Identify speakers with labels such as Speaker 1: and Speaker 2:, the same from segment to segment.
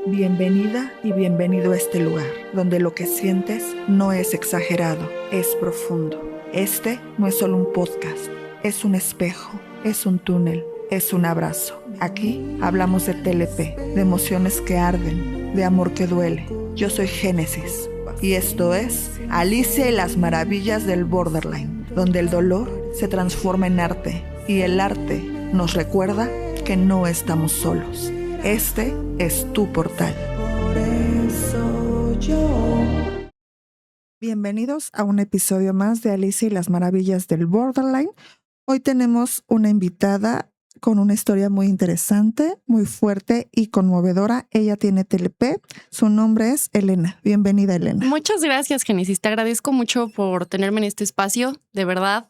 Speaker 1: Bienvenida y bienvenido a este lugar, donde lo que sientes no es exagerado, es profundo. Este no es solo un podcast, es un espejo, es un túnel, es un abrazo. Aquí hablamos de TLP, de emociones que arden, de amor que duele. Yo soy Génesis y esto es Alicia y las maravillas del Borderline, donde el dolor se transforma en arte y el arte nos recuerda que no estamos solos. Este es tu portal. Por eso yo. Bienvenidos a un episodio más de Alicia y las maravillas del Borderline. Hoy tenemos una invitada con una historia muy interesante, muy fuerte y conmovedora. Ella tiene TLP. Su nombre es Elena. Bienvenida, Elena.
Speaker 2: Muchas gracias, Génesis. Te agradezco mucho por tenerme en este espacio. De verdad,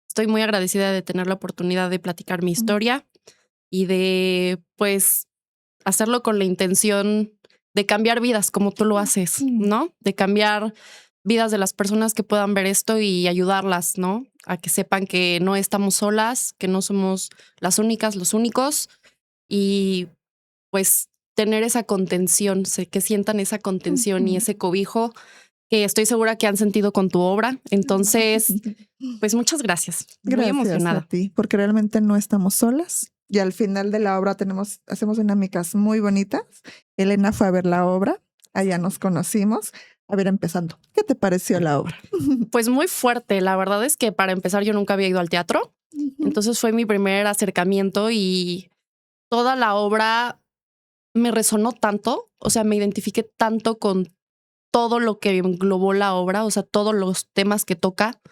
Speaker 2: estoy muy agradecida de tener la oportunidad de platicar mi historia y de, pues, hacerlo con la intención de cambiar vidas como tú lo haces, ¿no? De cambiar vidas de las personas que puedan ver esto y ayudarlas, ¿no? A que sepan que no estamos solas, que no somos las únicas, los únicos y pues tener esa contención, que sientan esa contención y ese cobijo que estoy segura que han sentido con tu obra. Entonces, pues muchas gracias.
Speaker 1: Gracias
Speaker 2: muy emocionada
Speaker 1: a ti, porque realmente no estamos solas. Y al final de la obra hacemos dinámicas muy bonitas. Elena fue a ver la obra, allá nos conocimos. A ver, empezando, ¿qué te pareció la obra?
Speaker 2: Pues muy fuerte. La verdad es que para empezar yo nunca había ido al teatro. Entonces fue mi primer acercamiento y toda la obra me resonó tanto. O sea, me identifiqué tanto con todo lo que englobó la obra, o sea, todos los temas que toca.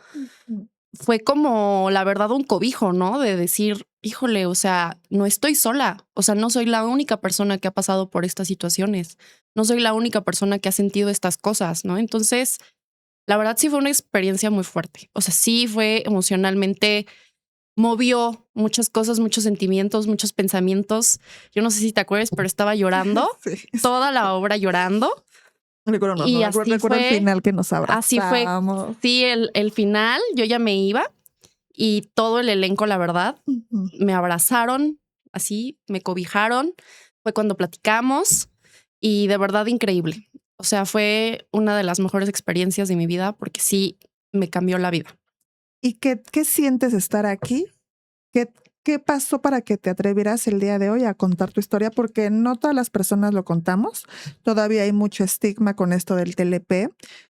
Speaker 2: Fue como, la verdad, un cobijo, ¿no? De decir, híjole, o sea, no estoy sola. O sea, no soy la única persona que ha pasado por estas situaciones. No soy la única persona que ha sentido estas cosas, ¿no? Entonces, la verdad sí fue una experiencia muy fuerte. O sea, sí fue emocionalmente, movió muchas cosas, muchos sentimientos, muchos pensamientos. Yo no sé si te acuerdas, pero estaba llorando,
Speaker 1: Sí.
Speaker 2: toda la obra llorando.
Speaker 1: Recuerdo el final que nos abrazamos.
Speaker 2: Así fue. Sí, el final, yo ya me iba y todo el elenco, la verdad, me abrazaron, así, me cobijaron. Fue cuando platicamos y de verdad increíble. O sea, fue una de las mejores experiencias de mi vida porque sí me cambió la vida.
Speaker 1: ¿Y qué sientes estar aquí? ¿Qué pasó para que te atrevieras el día de hoy a contar tu historia? Porque no todas las personas lo contamos. Todavía hay mucho estigma con esto del TLP.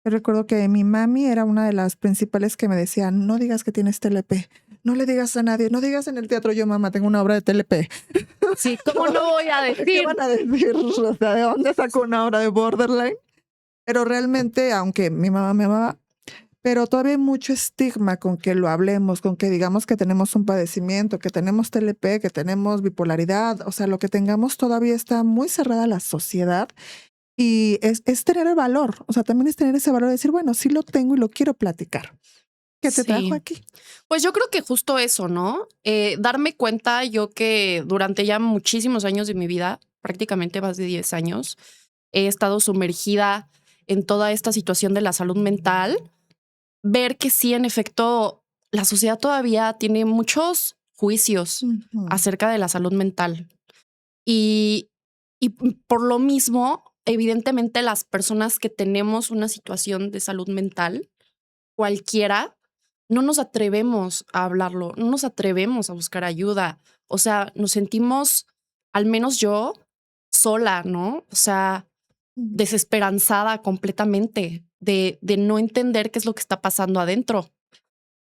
Speaker 1: Yo recuerdo que mi mami era una de las principales que me decía, no digas que tienes TLP, no le digas a nadie, no digas en el teatro, yo mamá, tengo una obra de TLP.
Speaker 2: Sí, ¿cómo no voy a decir?
Speaker 1: ¿Qué van a decir? O sea, ¿de dónde sacó una obra de Borderline? Pero realmente, aunque mi mamá me amaba, pero todavía hay mucho estigma con que lo hablemos, con que digamos que tenemos un padecimiento, que tenemos TLP, que tenemos bipolaridad, o sea, lo que tengamos todavía está muy cerrada la sociedad y es tener el valor, o sea, también es tener ese valor de decir, bueno, sí lo tengo y lo quiero platicar. ¿Qué te trajo aquí?
Speaker 2: Pues yo creo que justo eso, ¿no? Darme cuenta yo que durante ya muchísimos años de mi vida, prácticamente más de 10 años, he estado sumergida en toda esta situación de la salud mental. Ver que sí, en efecto, la sociedad todavía tiene muchos juicios acerca de la salud mental. Y por lo mismo, evidentemente, las personas que tenemos una situación de salud mental, cualquiera, no nos atrevemos a hablarlo, no nos atrevemos a buscar ayuda. O sea, nos sentimos, al menos yo, sola, ¿no? O sea, desesperanzada completamente de no entender qué es lo que está pasando adentro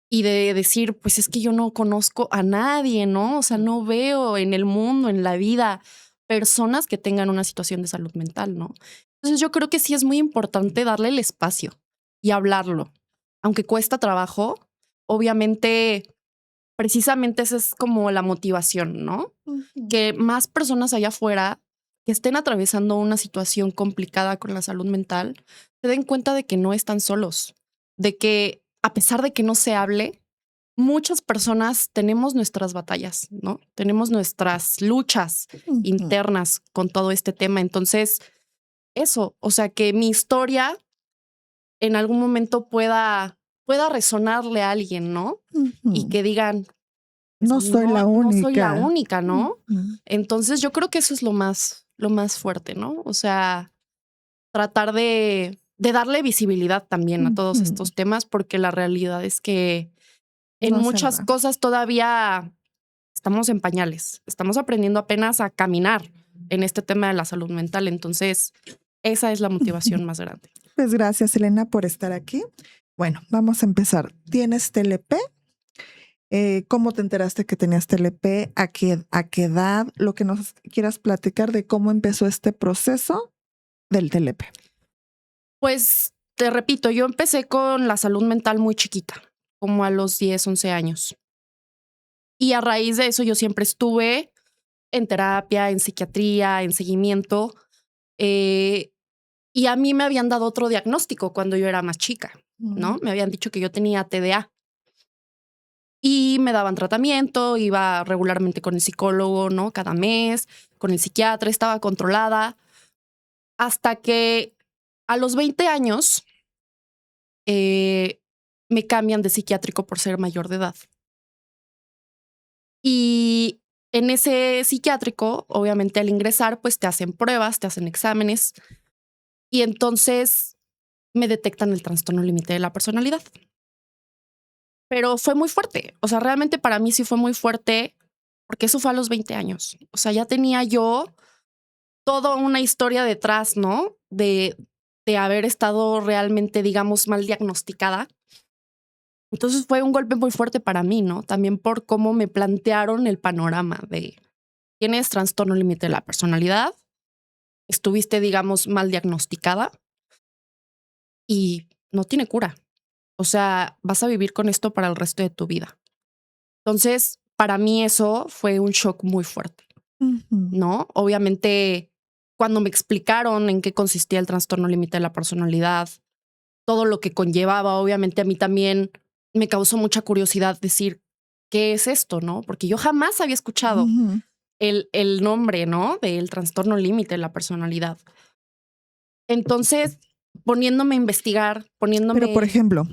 Speaker 2: y de decir, pues es que yo no conozco a nadie, ¿no? O sea, no veo en el mundo, en la vida, personas que tengan una situación de salud mental, ¿no? Entonces yo creo que sí es muy importante darle el espacio y hablarlo, aunque cuesta trabajo. Obviamente, precisamente esa es como la motivación, ¿no? Que más personas allá afuera que estén atravesando una situación complicada con la salud mental se den cuenta de que no están solos, de que a pesar de que no se hable, muchas personas tenemos nuestras batallas, ¿no? Tenemos nuestras luchas internas con todo este tema. Entonces, eso, o sea, que mi historia en algún momento pueda resonarle a alguien, ¿no? Y que digan,
Speaker 1: no soy la única.
Speaker 2: No soy la única, ¿no? Entonces yo creo que eso es lo más lo más fuerte, ¿no? O sea, tratar de darle visibilidad también a todos estos temas, porque la realidad es que en
Speaker 1: No hace
Speaker 2: muchas
Speaker 1: nada.
Speaker 2: cosas todavía estamos en pañales, estamos aprendiendo apenas a caminar en este tema de la salud mental. Entonces, esa es la motivación más grande.
Speaker 1: Pues gracias, Elena, por estar aquí. Bueno, vamos a empezar. ¿Tienes TLP? ¿Cómo te enteraste que tenías TLP? ¿A qué edad? Lo que nos quieras platicar de cómo empezó este proceso del TLP.
Speaker 2: Pues te repito, yo empecé con la salud mental muy chiquita, como a los 10, 11 años. Y a raíz de eso yo siempre estuve en terapia, en psiquiatría, en seguimiento. Y a mí me habían dado otro diagnóstico cuando yo era más chica, ¿no? Me habían dicho que yo tenía TDA. Y me daban tratamiento, iba regularmente con el psicólogo, ¿no? Cada mes, con el psiquiatra, estaba controlada. Hasta que a los 20 años me cambian de psiquiátrico por ser mayor de edad. Y en ese psiquiátrico, obviamente al ingresar, pues te hacen pruebas, te hacen exámenes. Y entonces me detectan el trastorno límite de la personalidad. Pero fue muy fuerte. O sea, realmente para mí sí fue muy fuerte porque eso fue a los 20 años. O sea, ya tenía yo toda una historia detrás, ¿no? De haber estado realmente, digamos, mal diagnosticada. Entonces fue un golpe muy fuerte para mí, ¿no? También por cómo me plantearon el panorama de tienes trastorno límite de la personalidad, estuviste, digamos, mal diagnosticada y no tiene cura. O sea, vas a vivir con esto para el resto de tu vida. Entonces, para mí eso fue un shock muy fuerte, ¿no? Obviamente, cuando me explicaron en qué consistía el trastorno límite de la personalidad, todo lo que conllevaba, obviamente a mí también me causó mucha curiosidad decir, ¿qué es esto, no? Porque yo jamás había escuchado el nombre, ¿no? Del trastorno límite de la personalidad. Entonces, poniéndome a investigar,
Speaker 1: Pero, por
Speaker 2: poniéndome...
Speaker 1: ejemplo,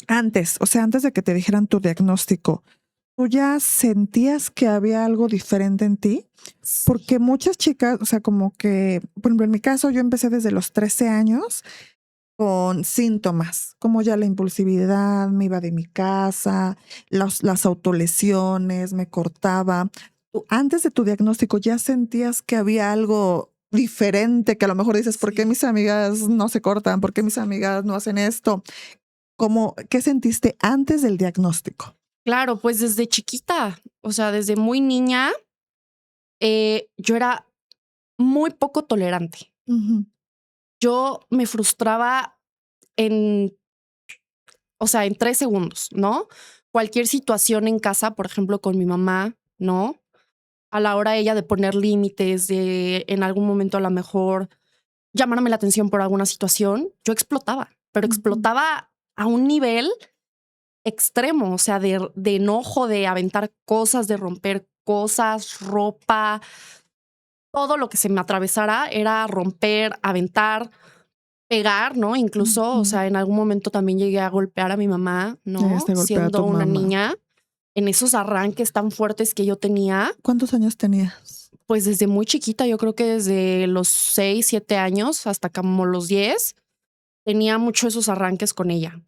Speaker 1: antes, o sea, antes de que te dijeran tu diagnóstico, ¿tú ya sentías que había algo diferente en ti? Porque muchas chicas, o sea, como que, por ejemplo, en mi caso, yo empecé desde los 13 años con síntomas, como ya la impulsividad, me iba de mi casa, las autolesiones, me cortaba. ¿Tú, antes de tu diagnóstico, ya sentías que había algo diferente, que a lo mejor dices, ¿por qué mis amigas no se cortan? ¿Por qué mis amigas no hacen esto? ¿Cómo, qué sentiste antes del diagnóstico?
Speaker 2: Claro, pues desde chiquita, o sea, desde muy niña, yo era muy poco tolerante. Yo me frustraba en, o sea, en 3 segundos, ¿no? Cualquier situación en casa, por ejemplo, con mi mamá, ¿no? A la hora ella de poner límites, de en algún momento a lo mejor llamarme la atención por alguna situación, yo explotaba, pero explotaba a un nivel extremo, o sea, de enojo, de aventar cosas, de romper cosas, ropa, todo lo que se me atravesara era romper, aventar, pegar, ¿no? Incluso, o sea, en algún momento también llegué a golpear a mi mamá, ¿no?
Speaker 1: Llegaste a golpear a
Speaker 2: Siendo
Speaker 1: tu
Speaker 2: una
Speaker 1: mamá.
Speaker 2: niña, en esos arranques tan fuertes que yo tenía,
Speaker 1: ¿Cuántos años tenías?
Speaker 2: pues desde muy chiquita, yo creo que desde los 6, 7 años hasta como los 10, tenía mucho esos arranques con ella.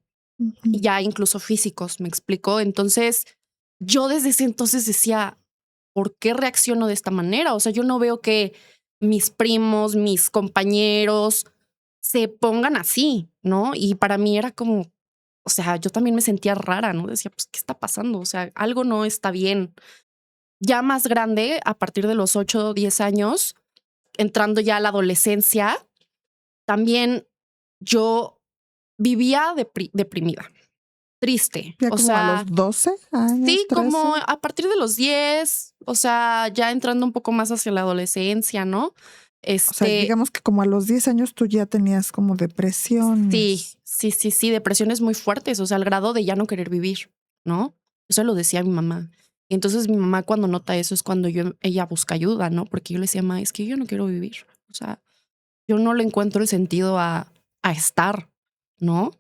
Speaker 2: Y ya incluso físicos, me explicó. Entonces, yo desde ese entonces decía, ¿por qué reacciono de esta manera? O sea, yo no veo que mis primos, mis compañeros se pongan así, ¿no? Y para mí era como, o sea, yo también me sentía rara, ¿no? Decía, pues, ¿qué está pasando? O sea, algo no está bien. Ya más grande, a partir de los 8 o 10 años, entrando ya a la adolescencia, también yo vivía deprimida, triste.
Speaker 1: Ya
Speaker 2: O
Speaker 1: como a los
Speaker 2: sea,
Speaker 1: 12 años,
Speaker 2: sí, como
Speaker 1: 13.
Speaker 2: a partir de los 10, o sea, ya entrando un poco más hacia la adolescencia, ¿no?
Speaker 1: O sea, digamos que como a los 10 años tú ya tenías como
Speaker 2: Sí,
Speaker 1: depresiones.
Speaker 2: sí, depresiones muy fuertes, o sea, al grado de ya no querer vivir, ¿no? Eso lo decía mi mamá. Y entonces mi mamá cuando nota eso es cuando ella busca ayuda, ¿no? Porque yo le decía, mamá, es que yo no quiero vivir. O sea, yo no le encuentro el sentido a estar, ¿no?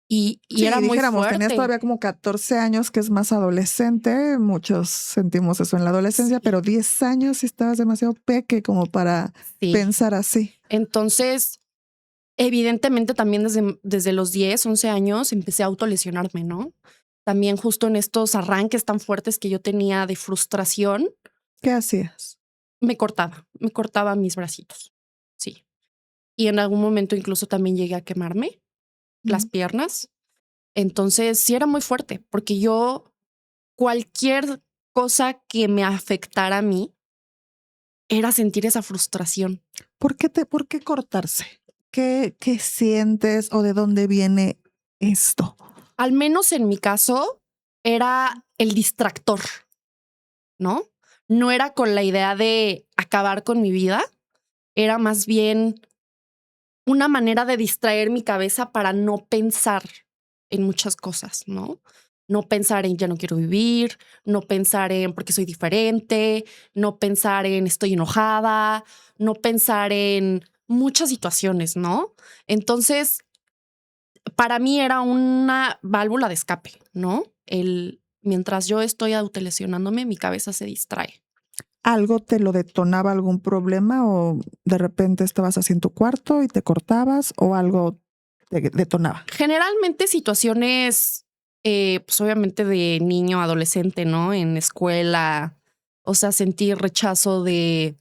Speaker 2: y
Speaker 1: Sí,
Speaker 2: era muy
Speaker 1: dijéramos, tenías
Speaker 2: fuerte.
Speaker 1: todavía como 14 años, que es más adolescente. Muchos sentimos eso en la adolescencia,
Speaker 2: Sí,
Speaker 1: pero 10 años sí estabas demasiado peque como para
Speaker 2: sí.
Speaker 1: pensar así.
Speaker 2: Entonces, evidentemente también desde los 10, 11 años empecé a autolesionarme, ¿no? También justo en estos arranques tan fuertes que yo tenía de frustración,
Speaker 1: ¿Qué hacías?
Speaker 2: me cortaba mis bracitos. Sí. Y en algún momento incluso también llegué a quemarme las
Speaker 1: Mm.
Speaker 2: piernas. Entonces sí era muy fuerte porque yo cualquier cosa que me afectara a mí era sentir esa frustración.
Speaker 1: ¿Por qué cortarse? ¿Qué sientes o de dónde viene esto?
Speaker 2: Al menos en mi caso era el distractor, ¿no? No era con la idea de acabar con mi vida, era más bien una manera de distraer mi cabeza para no pensar en muchas cosas, ¿no? No pensar en ya no quiero vivir, no pensar en por qué soy diferente, no pensar en estoy enojada, no pensar en muchas situaciones, ¿no? Entonces, para mí era una válvula de escape, ¿no? Mientras yo estoy autolesionándome, mi cabeza se distrae.
Speaker 1: ¿Algo te lo detonaba, algún problema o de repente estabas así en tu cuarto y te cortabas o algo te detonaba?
Speaker 2: Generalmente situaciones, pues obviamente de niño, adolescente, ¿no? En escuela, o sea, sentir rechazo de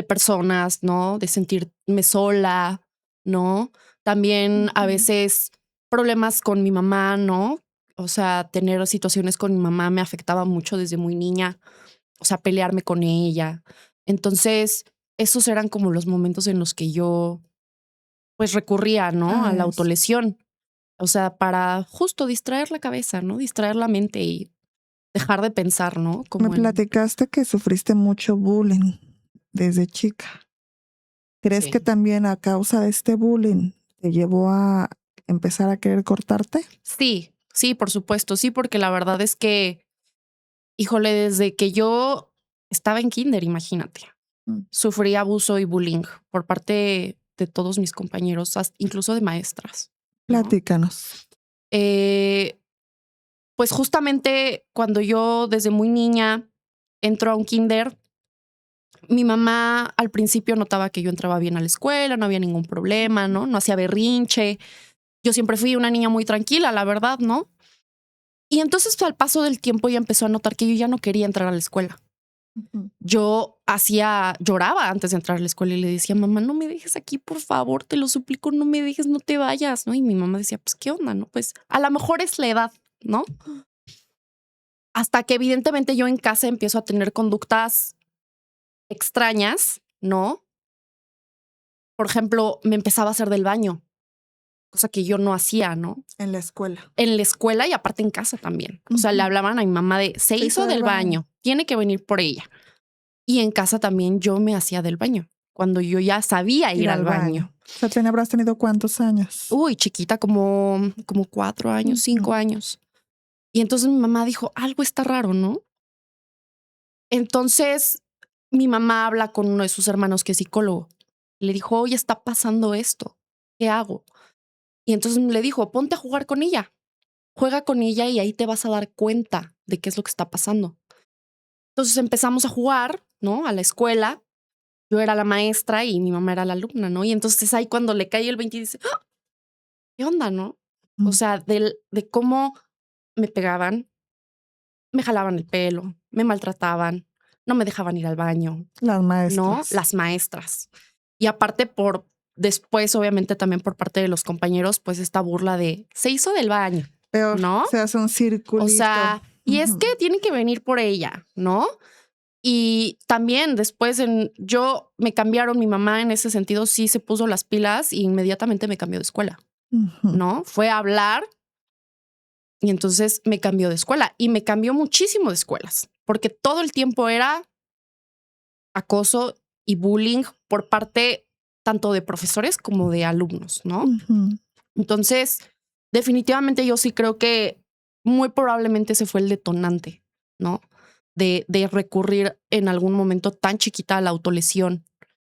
Speaker 2: personas, ¿no? De sentirme sola, ¿no? También a
Speaker 1: Ujú.
Speaker 2: veces problemas con mi mamá, ¿no? O sea, tener situaciones con mi mamá me afectaba mucho desde muy niña, o sea, pelearme con ella. Entonces, esos eran como los momentos en los que yo, pues, recurría, ¿no? A
Speaker 1: Ah,
Speaker 2: la
Speaker 1: es.
Speaker 2: autolesión. O sea, para justo distraer la cabeza, ¿no? Distraer la mente y dejar de pensar, ¿no?
Speaker 1: Me
Speaker 2: Como en
Speaker 1: platicaste que sufriste mucho bullying desde chica. ¿Crees que
Speaker 2: sí.
Speaker 1: también a causa de este bullying te llevó a empezar a querer cortarte?
Speaker 2: Sí, sí, por supuesto, sí, porque la verdad es que, híjole, desde que yo estaba en kinder, imagínate,
Speaker 1: Mm.
Speaker 2: sufrí abuso y bullying por parte de todos mis compañeros, incluso de maestras, ¿no?
Speaker 1: Platícanos.
Speaker 2: Eh, pues justamente cuando yo desde muy niña entro a un kinder, mi mamá al principio notaba que yo entraba bien a la escuela, no había ningún problema, ¿no? No hacía berrinche. Yo siempre fui una niña muy tranquila, la verdad, ¿no? Y entonces al paso del tiempo ella empezó a notar que yo ya no quería entrar a la escuela.
Speaker 1: Ujú.
Speaker 2: Lloraba antes de entrar a la escuela y le decía, mamá, no me dejes aquí, por favor, te lo suplico, no me dejes, no te vayas, ¿no? Y mi mamá decía, pues, ¿qué onda, no? Pues a lo mejor es la edad, ¿no? Hasta que evidentemente yo en casa empiezo a tener conductas extrañas, ¿no? Por ejemplo, me empezaba a hacer del baño, cosa que yo no hacía, ¿no?
Speaker 1: En la escuela.
Speaker 2: En la escuela y aparte en casa también. O sea, le
Speaker 1: Ujú.
Speaker 2: hablaban a mi mamá de se
Speaker 1: Se hizo
Speaker 2: hizo
Speaker 1: del
Speaker 2: del
Speaker 1: baño.
Speaker 2: baño, tiene que venir por ella. Y en casa también yo me hacía del baño cuando yo ya sabía
Speaker 1: Ir
Speaker 2: ir al
Speaker 1: al
Speaker 2: baño.
Speaker 1: baño. O sea, habrás tenido cuántos años.
Speaker 2: Uy, chiquita, como 4 años,
Speaker 1: Ujú.
Speaker 2: 5 años. Y entonces mi mamá dijo, algo está raro, ¿no? Entonces mi mamá habla con uno de sus hermanos que es psicólogo. Le dijo, oye, está pasando esto. ¿Qué hago? Y entonces le dijo, ponte a jugar con ella. Juega con ella y ahí te vas a dar cuenta de qué es lo que está pasando. Entonces empezamos a jugar, ¿no? A la escuela. Yo era la maestra y mi mamá era la alumna, ¿no? Y entonces ahí cuando le cae el 20 y dice, "Ah, ¿qué onda, no?" O
Speaker 1: Mm.
Speaker 2: sea, de cómo me pegaban, me jalaban el pelo, me maltrataban, no me dejaban ir al baño,
Speaker 1: Las
Speaker 2: ¿no?
Speaker 1: maestras.
Speaker 2: Las maestras. Y aparte después, obviamente también por parte de los compañeros, pues esta burla de se hizo del baño,
Speaker 1: Peor,
Speaker 2: ¿no?
Speaker 1: se hace un
Speaker 2: O
Speaker 1: circulito.
Speaker 2: sea, y es que
Speaker 1: Ujú.
Speaker 2: tiene que venir por ella, ¿no? Y también después yo me cambiaron, mi mamá en ese sentido sí se puso las pilas y inmediatamente me cambió de escuela,
Speaker 1: Ujú.
Speaker 2: ¿no? Fue a hablar y entonces me cambió de escuela y me cambió muchísimo de escuelas, porque todo el tiempo era acoso y bullying por parte tanto de profesores como de alumnos, ¿no?
Speaker 1: Ujú.
Speaker 2: Entonces, definitivamente yo sí creo que muy probablemente ese fue el detonante, ¿no? De recurrir en algún momento tan chiquita a la autolesión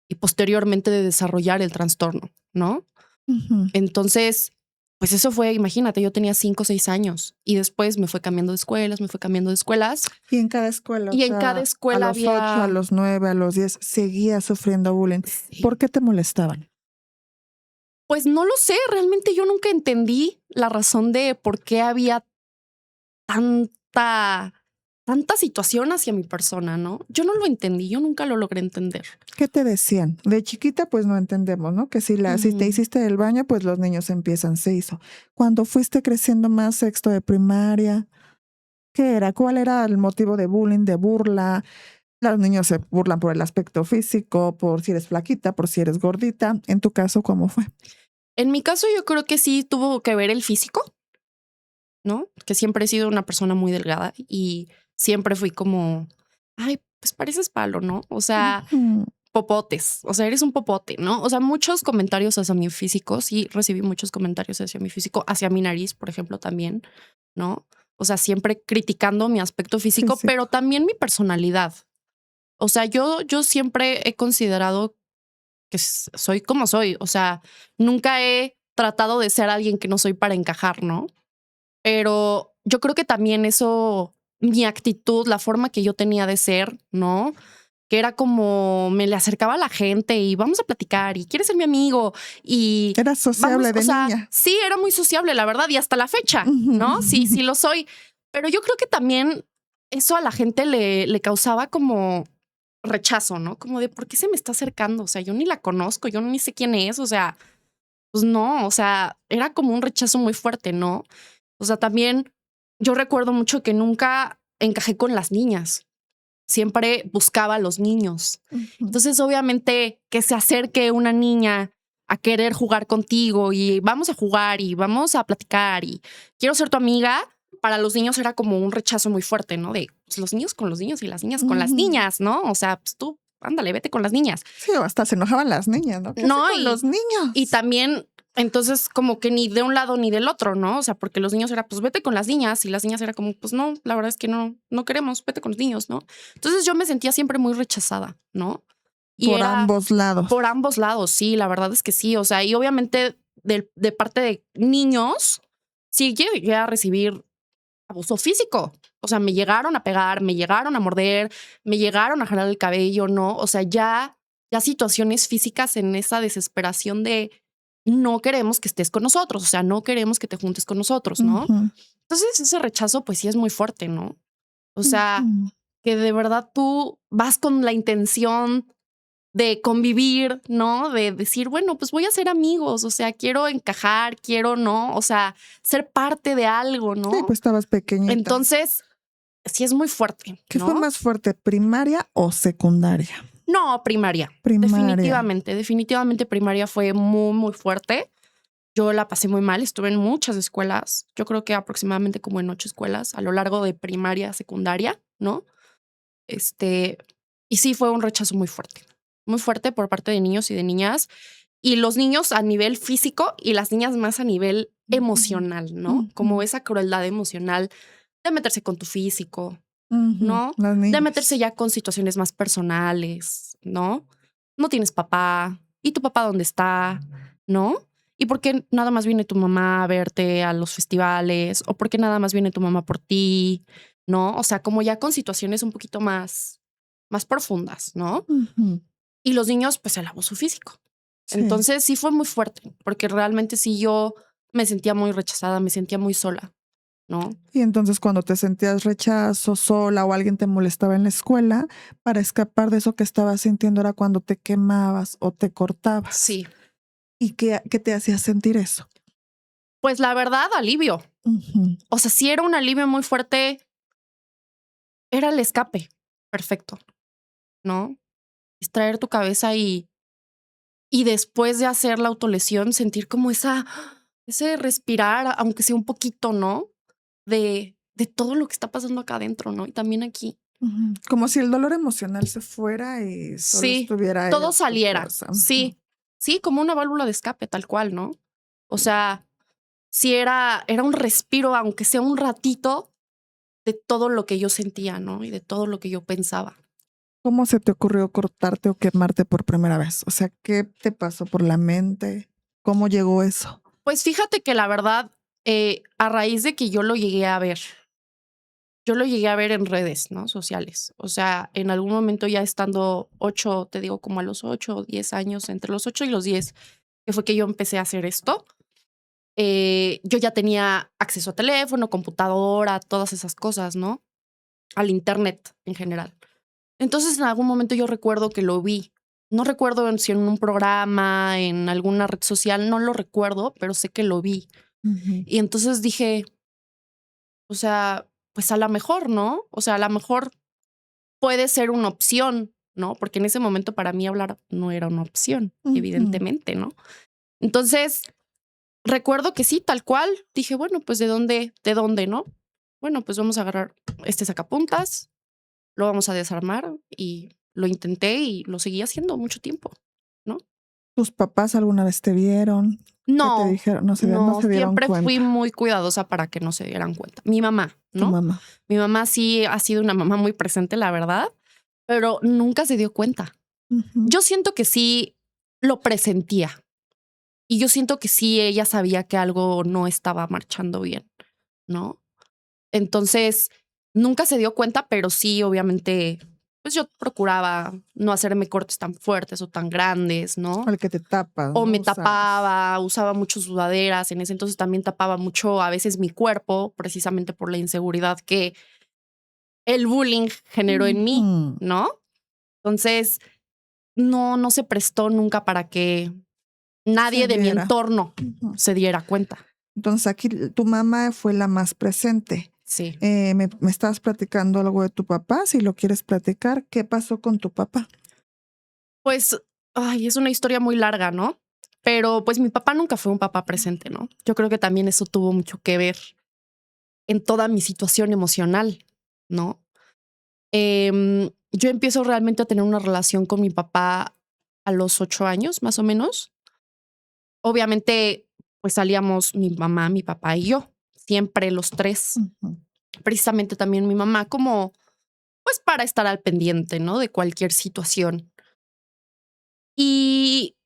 Speaker 2: y posteriormente de desarrollar el trastorno, ¿no?
Speaker 1: Ujú.
Speaker 2: Entonces, pues eso fue, imagínate, yo tenía 5 o 6 años y después me fue cambiando de escuelas,
Speaker 1: Y en cada escuela, o
Speaker 2: y en cada
Speaker 1: sea, a
Speaker 2: escuela
Speaker 1: los 8, a
Speaker 2: había,
Speaker 1: los 9, a los 10, seguía sufriendo bullying.
Speaker 2: sí,
Speaker 1: ¿Por qué te molestaban?
Speaker 2: pues no lo sé, realmente yo nunca entendí la razón de por qué había tanta, tanta situación hacia mi persona, ¿no? Yo no lo entendí, yo nunca lo logré entender.
Speaker 1: ¿Qué te decían? De chiquita, pues no entendemos, ¿no? Que si te
Speaker 2: Ujú.
Speaker 1: hiciste el baño, pues los niños empiezan, se hizo. Cuando fuiste creciendo más, sexto de primaria, ¿qué era? ¿Cuál era el motivo de bullying, de burla? Los niños se burlan por el aspecto físico, por si eres flaquita, por si eres gordita. En tu caso, ¿cómo fue?
Speaker 2: En mi caso, yo creo que sí tuvo que ver el físico, ¿no? Que siempre he sido una persona muy delgada y siempre fui como, ay, pues pareces palo, ¿no? O sea,
Speaker 1: Ujú.
Speaker 2: popotes, o sea, eres un popote, ¿no? O sea, muchos comentarios hacia mi físico, sí recibí muchos comentarios hacia mi físico, hacia mi nariz, por ejemplo, también, ¿no? O sea, siempre criticando mi aspecto físico, pero
Speaker 1: Físico.
Speaker 2: también mi personalidad. O sea, yo siempre he considerado que soy como soy, o sea, nunca he tratado de ser alguien que no soy para encajar, ¿no? Pero yo creo que también eso, mi actitud, la forma que yo tenía de ser, ¿no? Que era como me le acercaba a la gente y vamos a platicar y quieres ser mi amigo y
Speaker 1: Eras
Speaker 2: vamos,
Speaker 1: sociable
Speaker 2: o
Speaker 1: de
Speaker 2: sea,
Speaker 1: niña.
Speaker 2: sí, era muy sociable, la verdad, y hasta la fecha, ¿no? Sí,
Speaker 1: Ujú.
Speaker 2: sí lo soy. Pero yo creo que también eso a la gente le causaba como rechazo, ¿no? Como de por qué se me está acercando. O sea, yo ni la conozco, yo ni sé quién es. O sea, pues no, o sea, era como un rechazo muy fuerte, ¿no? O sea, también yo recuerdo mucho que nunca encajé con las niñas. Siempre buscaba a los niños.
Speaker 1: Ujú.
Speaker 2: Entonces, obviamente, que se acerque una niña a querer jugar contigo y vamos a jugar y vamos a platicar y quiero ser tu amiga, para los niños era como un rechazo muy fuerte, ¿no? De pues, los niños con los niños y las niñas con las
Speaker 1: Ujú.
Speaker 2: niñas, ¿no? O sea, pues tú, ándale, vete con las niñas.
Speaker 1: Sí, o hasta se enojaban las niñas, ¿no? ¿Qué hace
Speaker 2: No,
Speaker 1: con los
Speaker 2: y
Speaker 1: niños?
Speaker 2: también, entonces, como que ni de un lado ni del otro, ¿no? O sea, porque los niños era, pues vete con las niñas, y las niñas era como, pues no, la verdad es que no, no queremos, vete con los niños, ¿no? Entonces yo me sentía siempre muy rechazada, ¿no? Y
Speaker 1: Por
Speaker 2: era
Speaker 1: ambos lados.
Speaker 2: por ambos lados, sí, la verdad es que sí. O sea, y obviamente de parte de niños, sí llegué a recibir abuso físico. O sea, me llegaron a pegar, me llegaron a morder, me llegaron a jalar el cabello, ¿no? O sea, ya situaciones físicas en esa desesperación de no queremos que estés con nosotros, o sea, no queremos que te juntes con nosotros, ¿no?
Speaker 1: Ujú.
Speaker 2: Entonces ese rechazo pues sí es muy fuerte, ¿no? O sea,
Speaker 1: Ujú.
Speaker 2: que de verdad tú vas con la intención de convivir, ¿no? De decir, bueno, pues voy a ser amigos, o sea, quiero encajar, quiero, ¿no? O sea, ser parte de algo,
Speaker 1: Sí,
Speaker 2: ¿no?
Speaker 1: pues estabas pequeñita.
Speaker 2: Entonces, sí es muy fuerte,
Speaker 1: ¿Qué fue
Speaker 2: ¿no?
Speaker 1: más fuerte, primaria o secundaria?
Speaker 2: No, primaria.
Speaker 1: Primaria.
Speaker 2: Definitivamente, definitivamente primaria fue muy, muy fuerte. Yo la pasé muy mal, estuve en muchas escuelas, yo creo que aproximadamente como en 8 escuelas a lo largo de primaria, secundaria, ¿no? Este, y sí fue un rechazo muy fuerte por parte de niños y de niñas, y los niños a nivel físico y las niñas más a nivel
Speaker 1: Ujú.
Speaker 2: emocional, ¿no? Como
Speaker 1: Ujú.
Speaker 2: esa crueldad emocional de meterse con tu físico,
Speaker 1: Ujú.
Speaker 2: ¿no?
Speaker 1: Las
Speaker 2: De meterse
Speaker 1: niñas.
Speaker 2: ya con situaciones más personales, ¿no? No tienes papá, ¿y tu papá dónde está? ¿No? ¿Y por qué nada más viene tu mamá a verte a los festivales? ¿O por qué nada más viene tu mamá por ti? ¿No? O sea, como ya con situaciones un poquito más profundas, ¿no?
Speaker 1: Ujú.
Speaker 2: Y los niños, pues el abuso físico.
Speaker 1: Sí.
Speaker 2: Entonces sí fue muy fuerte, porque realmente sí yo me sentía muy rechazada, me sentía muy sola, ¿no?
Speaker 1: Y entonces cuando te sentías rechazo, sola o alguien te molestaba en la escuela, para escapar de eso que estabas sintiendo era cuando te quemabas o te cortabas.
Speaker 2: Sí,
Speaker 1: ¿Y qué te hacía sentir eso?
Speaker 2: pues la verdad, alivio.
Speaker 1: Ujú.
Speaker 2: O sea, sí era un alivio muy fuerte, era el escape perfecto, ¿no? Distraer tu cabeza y después de hacer la autolesión, sentir como ese respirar, aunque sea un poquito, ¿no? De todo lo que está pasando acá adentro, ¿no? Y también aquí.
Speaker 1: Ujú. Como si el dolor emocional se fuera y solo
Speaker 2: Sí,
Speaker 1: estuviera
Speaker 2: todo
Speaker 1: tu
Speaker 2: saliera.
Speaker 1: fuerza. Ujú.
Speaker 2: Sí, sí, como una válvula de escape, tal cual, ¿no? O sea, sí era un respiro, aunque sea un ratito, de todo lo que yo sentía, ¿no? Y de todo lo que yo pensaba.
Speaker 1: ¿Cómo se te ocurrió cortarte o quemarte por primera vez? O sea, ¿qué te pasó por la mente? ¿Cómo llegó eso?
Speaker 2: Pues fíjate que la verdad, a raíz de que yo lo llegué a ver, yo lo llegué a ver en redes, ¿no? Sociales. O sea, en algún momento ya estando 8, te digo como a los 8 o 10 años, entre los 8 y los 10, que fue que yo empecé a hacer esto. Yo ya tenía acceso a teléfono, computadora, todas esas cosas, ¿no? Al internet en general. Entonces, en algún momento yo recuerdo que lo vi. No recuerdo si en un programa, en alguna red social, no lo recuerdo, pero sé que lo vi. Y entonces dije, o sea, pues a lo mejor, ¿no? O sea, a lo mejor puede ser una opción, ¿no? Porque en ese momento para mí hablar no era una opción, evidentemente, ¿no? Entonces, recuerdo que sí, tal cual. Dije, bueno, pues ¿de dónde, no? Bueno, pues vamos a agarrar este sacapuntas, lo vamos a desarmar y lo intenté y lo seguí haciendo mucho tiempo, ¿no?
Speaker 1: ¿Tus papás alguna vez te vieron? ¿Qué te
Speaker 2: No,
Speaker 1: dijeron? No se dieron
Speaker 2: siempre fui
Speaker 1: cuenta.
Speaker 2: muy cuidadosa para que no se dieran cuenta. Mi mamá,
Speaker 1: Tu
Speaker 2: ¿no?
Speaker 1: mamá.
Speaker 2: Mi mamá sí ha sido una mamá muy presente, la verdad, pero nunca se dio cuenta. Yo siento que sí lo presentía y yo siento que sí ella sabía que algo no estaba marchando bien, ¿no? Entonces, nunca se dio cuenta, pero sí, obviamente, pues yo procuraba no hacerme cortes tan fuertes o tan grandes, ¿no?
Speaker 1: El que te tapas,
Speaker 2: O
Speaker 1: ¿no?
Speaker 2: me
Speaker 1: Usabas.
Speaker 2: tapaba, usaba mucho sudaderas. En ese entonces también tapaba mucho a veces mi cuerpo, precisamente por la inseguridad que el bullying generó en mí, ¿no? Entonces, no se prestó nunca para que nadie
Speaker 1: Se
Speaker 2: de mi
Speaker 1: diera.
Speaker 2: entorno se diera cuenta.
Speaker 1: Entonces aquí tu mamá fue la más presente.
Speaker 2: Sí.
Speaker 1: Me estabas platicando algo de tu papá, si lo quieres platicar. ¿Qué pasó con tu papá?
Speaker 2: Pues, ay, es una historia muy larga, ¿no? Pero pues mi papá nunca fue un papá presente, ¿no? Yo creo que también eso tuvo mucho que ver en toda mi situación emocional, ¿no? Yo empiezo realmente a tener una relación con mi papá a los 8 años, más o menos. Obviamente, pues salíamos mi mamá, mi papá y yo, siempre los tres. Precisamente también mi mamá como, pues para estar al pendiente, ¿no? De cualquier situación. Y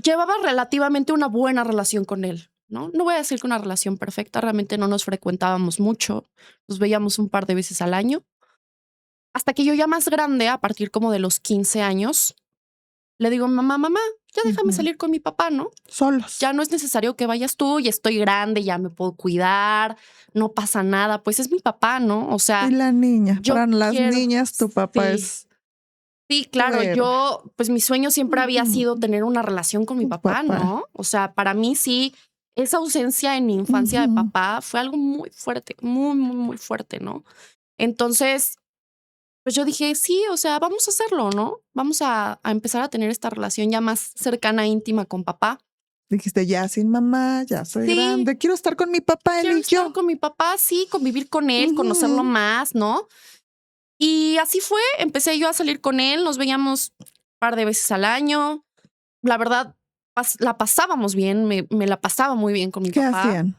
Speaker 2: llevaba relativamente una buena relación con él, ¿no? No voy a decir que una relación perfecta, realmente no nos frecuentábamos mucho, nos veíamos un par de veces al año. Hasta que yo ya más grande, a partir como de los 15 años, le digo, mamá, ya déjame salir con mi papá, ¿no?
Speaker 1: Solos.
Speaker 2: Ya no es necesario que vayas tú, ya estoy grande, ya me puedo cuidar, no pasa nada, pues es mi papá, ¿no? O sea,
Speaker 1: Y la niña,
Speaker 2: yo
Speaker 1: para las
Speaker 2: quiero,
Speaker 1: niñas tu papá
Speaker 2: sí.
Speaker 1: es
Speaker 2: Sí, claro,
Speaker 1: tu héroe.
Speaker 2: yo, pues mi sueño siempre había sido tener una relación con mi papá, ¿no? O sea, para mí sí, esa ausencia en mi infancia de papá fue algo muy fuerte, muy fuerte, ¿no? Entonces, pues yo dije, sí, o sea, vamos a hacerlo, ¿no? Vamos a empezar a tener esta relación ya más cercana, íntima con papá.
Speaker 1: Dijiste, ya sin mamá, ya soy
Speaker 2: Sí,
Speaker 1: grande, quiero estar con mi papá, él
Speaker 2: quiero
Speaker 1: y
Speaker 2: estar
Speaker 1: yo.
Speaker 2: con mi papá, sí, convivir con él, conocerlo más, ¿no? Y así fue, empecé yo a salir con él, nos veíamos un par de veces al año. La verdad, la pasábamos bien, me la pasaba muy bien con mi
Speaker 1: ¿Qué
Speaker 2: papá.
Speaker 1: hacían?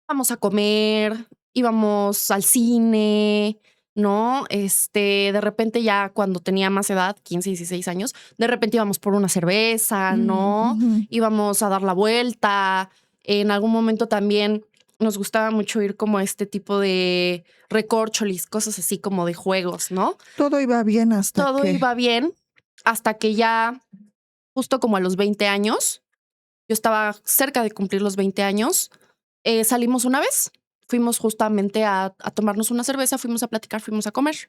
Speaker 2: Íbamos a comer, íbamos al cine, ¿no? De repente ya cuando tenía más edad, 15, 16 años, de repente íbamos por una cerveza, ¿no? Íbamos a dar la vuelta. En algún momento también nos gustaba mucho ir como a este tipo de recorcholis, cosas así como de juegos, ¿no?
Speaker 1: Todo iba bien hasta
Speaker 2: Todo
Speaker 1: que...
Speaker 2: iba bien hasta que ya, justo como a los 20 años, yo estaba cerca de cumplir los 20 años, salimos una vez, fuimos justamente a tomarnos una cerveza, fuimos a platicar, fuimos a comer.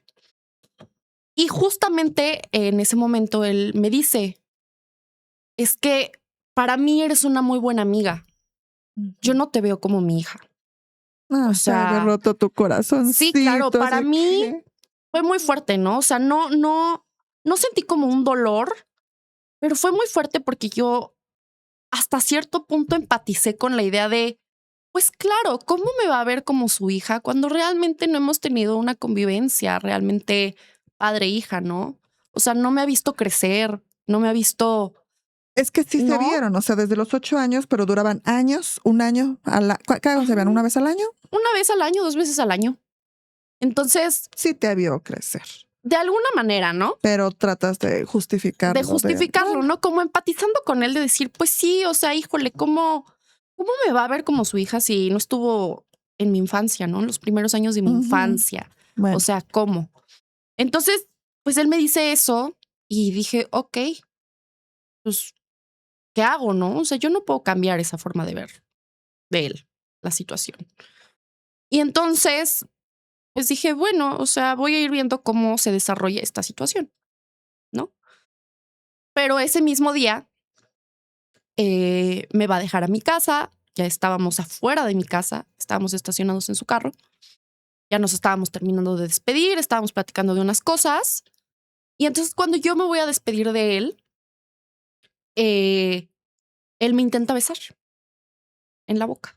Speaker 2: Y justamente en ese momento él me dice, es que para mí eres una muy buena amiga. Yo no te veo como mi hija.
Speaker 1: Ah,
Speaker 2: O
Speaker 1: se había
Speaker 2: sea,
Speaker 1: roto tu corazoncito.
Speaker 2: sí, claro, para
Speaker 1: así
Speaker 2: mí
Speaker 1: que...
Speaker 2: fue muy fuerte, ¿no? O sea, no sentí como un dolor, pero fue muy fuerte porque yo hasta cierto punto empaticé con la idea de, pues claro, ¿cómo me va a ver como su hija cuando realmente no hemos tenido una convivencia realmente padre-hija, ¿no? O sea, no me ha visto crecer, no me ha visto...
Speaker 1: Es que sí se
Speaker 2: ¿No?
Speaker 1: vieron, o sea, desde los 8 años, pero duraban años, un año, ¿cada vez se vean? ¿Una vez al año?
Speaker 2: Una vez al año, 2 veces al año. Entonces,
Speaker 1: Sí te vio crecer,
Speaker 2: de alguna manera, ¿no?
Speaker 1: pero tratas de justificarlo.
Speaker 2: De justificarlo, ¿no? Como empatizando con él, de decir, pues sí, o sea, híjole, ¿cómo ¿cómo me va a ver como su hija si no estuvo en mi infancia, ¿no? En los primeros años de mi
Speaker 1: Ujú.
Speaker 2: infancia. O
Speaker 1: Bueno,
Speaker 2: sea, ¿cómo? Entonces, pues él me dice eso y dije, ok, pues, ¿qué hago, no? O sea, yo no puedo cambiar esa forma de ver de él la situación. Y entonces, pues dije, bueno, o sea, voy a ir viendo cómo se desarrolla esta situación, ¿no? Pero ese mismo día me va a dejar a mi casa, ya estábamos afuera de mi casa, estábamos estacionados en su carro, ya nos estábamos terminando de despedir, estábamos platicando de unas cosas, y entonces cuando yo me voy a despedir de eh, él me intenta besar en la boca.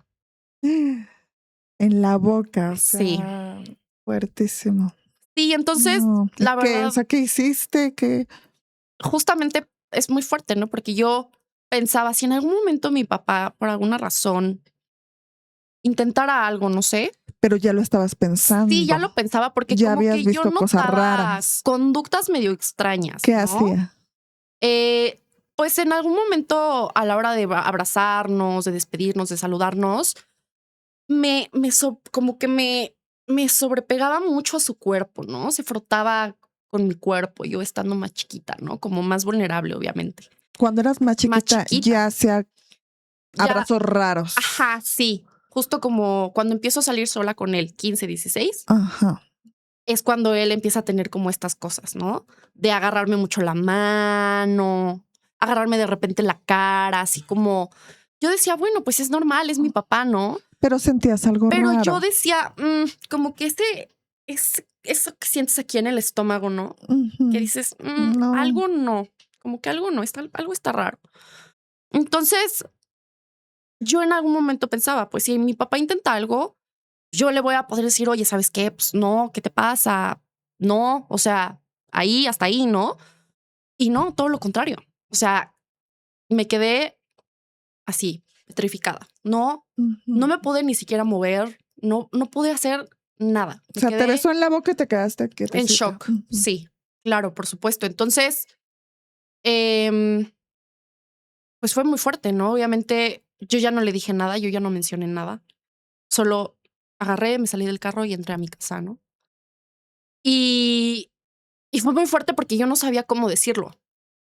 Speaker 1: en la boca, o
Speaker 2: Sí.
Speaker 1: sea, fuertísimo.
Speaker 2: Sí, entonces,
Speaker 1: No, ¿y
Speaker 2: la
Speaker 1: qué? O
Speaker 2: verdad,
Speaker 1: sea, ¿qué hiciste? ¿Qué?
Speaker 2: justamente es muy fuerte, ¿no? Porque yo pensaba, si en algún momento mi papá, por alguna razón, intentara algo, no sé.
Speaker 1: Pero ya lo estabas
Speaker 2: Sí, ya
Speaker 1: pensando.
Speaker 2: lo pensaba porque
Speaker 1: Ya
Speaker 2: como
Speaker 1: habías
Speaker 2: que yo
Speaker 1: visto cosas
Speaker 2: notaba
Speaker 1: raras.
Speaker 2: conductas medio extrañas,
Speaker 1: ¿Qué
Speaker 2: ¿no?
Speaker 1: hacía?
Speaker 2: Pues en algún momento a la hora de abrazarnos, de despedirnos, de saludarnos, como que me sobrepegaba mucho a su cuerpo, ¿no? Se frotaba con mi cuerpo, yo estando más chiquita, ¿no? Como más vulnerable, obviamente.
Speaker 1: Cuando eras más
Speaker 2: Más
Speaker 1: chiquita,
Speaker 2: chiquita.
Speaker 1: ya hacía
Speaker 2: Ya,
Speaker 1: abrazos raros.
Speaker 2: ajá, sí. Justo como cuando empiezo a salir sola con él, 15, 16,
Speaker 1: Ajá.
Speaker 2: es cuando él empieza a tener como estas cosas, ¿no? De agarrarme mucho la mano, agarrarme de repente la cara, así como yo decía, bueno, pues es normal, es mi papá, ¿no?
Speaker 1: Pero sentías algo
Speaker 2: Pero yo
Speaker 1: raro.
Speaker 2: decía, como que eso que sientes aquí en el estómago, ¿no? Que
Speaker 1: Ujú.
Speaker 2: dices,
Speaker 1: No.
Speaker 2: algo no, como que algo no, algo está raro. Entonces, yo en algún momento pensaba, pues si mi papá intenta algo, yo le voy a poder decir, oye, ¿sabes qué? Pues no, ¿qué te pasa? No, o sea, ahí, hasta ahí, ¿no? Y no, todo lo contrario. O sea, me quedé así, petrificada. No, no
Speaker 1: Ujú.
Speaker 2: me pude ni siquiera mover, no pude hacer nada.
Speaker 1: O
Speaker 2: Me
Speaker 1: sea, te
Speaker 2: quedé
Speaker 1: besó en la boca y te quedaste
Speaker 2: en
Speaker 1: quietecita.
Speaker 2: shock.
Speaker 1: Ujú.
Speaker 2: Sí, claro, por supuesto. Entonces, em, pues fue muy fuerte, ¿no? Obviamente, yo ya no le dije nada, yo ya no mencioné nada. Solo agarré, me salí del carro y entré a mi casa, ¿no? Y, y fue muy fuerte porque yo no sabía cómo decirlo.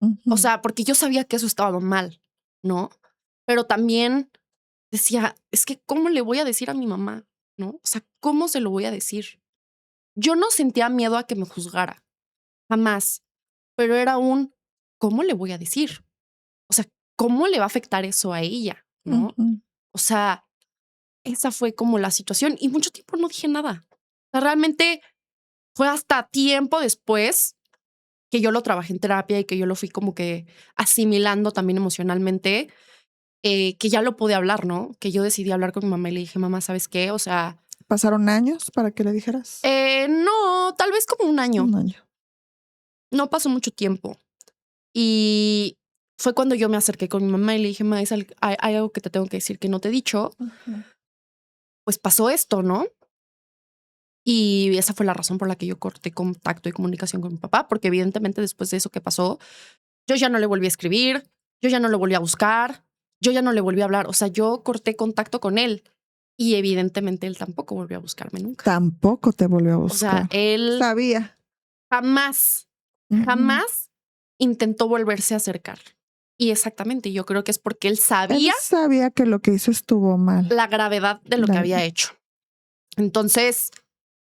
Speaker 2: O
Speaker 1: Ujú.
Speaker 2: sea, porque yo sabía que eso estaba mal, ¿no? Pero también decía, es que ¿cómo le voy a decir a mi mamá? ¿No? O sea, ¿cómo se lo voy a decir? Yo no sentía miedo a que me juzgara, jamás, pero era ¿cómo le voy a decir? O sea, ¿cómo le va a afectar eso a ella? ¿No?
Speaker 1: Ujú.
Speaker 2: O sea, esa fue como la situación y mucho tiempo no dije nada. O sea, realmente fue hasta tiempo después que yo lo trabajé en terapia y que yo lo fui como que asimilando también emocionalmente, que ya lo pude hablar, ¿no? Que yo decidí hablar con mi mamá y le dije, mamá, ¿sabes qué? O sea,
Speaker 1: ¿Pasaron años para que le dijeras?
Speaker 2: no, tal vez como un año,
Speaker 1: Un año.
Speaker 2: no pasó mucho tiempo. Y fue cuando yo me acerqué con mi mamá y le dije, mamá, hay algo que te tengo que decir que no te he dicho.
Speaker 1: Ujú.
Speaker 2: Pues pasó esto, ¿no? Y esa fue la razón por la que yo corté contacto y comunicación con mi papá, porque evidentemente después de eso que pasó, yo ya no le volví a escribir, yo ya no lo volví a buscar, yo ya no le volví a hablar. O sea, yo corté contacto con él y evidentemente él tampoco volvió a buscarme nunca.
Speaker 1: Tampoco te volvió a
Speaker 2: O sea,
Speaker 1: buscar.
Speaker 2: él
Speaker 1: Sabía.
Speaker 2: jamás,
Speaker 1: Ujú.
Speaker 2: jamás intentó volverse a acercar. Y exactamente, yo creo que es porque él
Speaker 1: Él
Speaker 2: sabía
Speaker 1: sabía que lo que hizo estuvo mal.
Speaker 2: la gravedad de lo que había hecho. Entonces,